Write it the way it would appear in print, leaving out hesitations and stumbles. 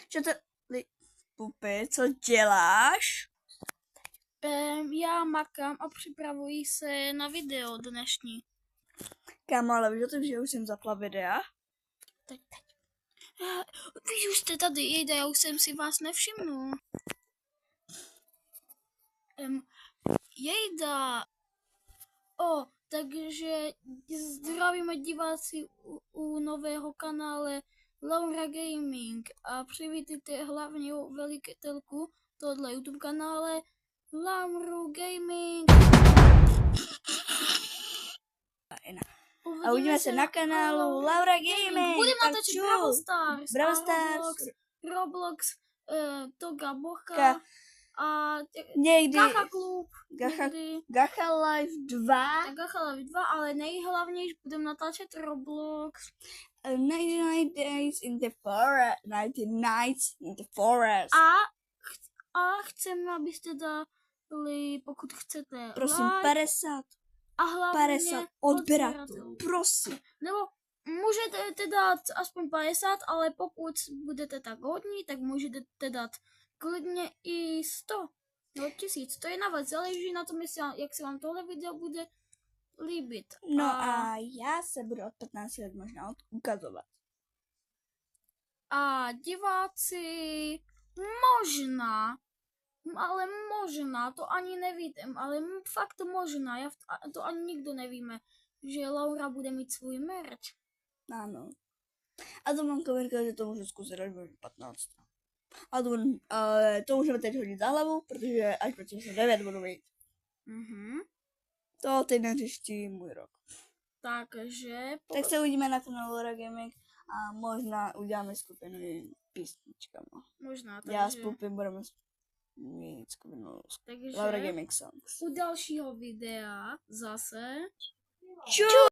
Čo to... Pupy, co děláš? Já makám a připravuji se na video dnešní. Kámo, ale víš o tom, že už jsem zapla videa? Teď. Vy už jste tady, jejda, já už jsem si vás nevšimnul. Jejda. Takže zdravíme diváci u nového kanále Laura Gaming a přivítejte hlavně velitelku tohle YouTube kanále Laura Gaming. A uvidíme se na kanálu Laura Gaming. Budeme natáčet Brawl Stars, Roblox, Toga Bocha a někdy Gacha Klub, Gacha Live 2. Tak Gacha Live 2, ale nejhlavněji budeme natáčet Roblox. 99 Days in the Forest. 90 Nights in the Forest. A chceme, abyste dali, pokud chcete, prosím, like, 50. a hlavně 50 odběratelů. Prosím. Nebo můžete dát aspoň 50, ale pokud budete tak hodní, tak můžete dát klidně i 100 nebo 1000. To je na vás, záleží na tom, jak se vám tohle video bude líbit. No a já se budu od 15 let možná ukazovat. A diváci možná, to ani nevidím, ale fakt možná, to ani nikdo nevíme, že Laura bude mít svůj merch. Ano. A to mám říkala, že to můžu zkusit až bude 15. A to můžeme teď hodit za hlavu, protože až po 9 budu mít. To teď neřeští můj rok. Takže... Tak se uvidíme na kanálu Laura Gaming a možná uděláme skupinu písničkama. Možná, takže... Já s Pupy budeme mít skupinu Laura Gaming Songs. U dalšího videa zase... Čau!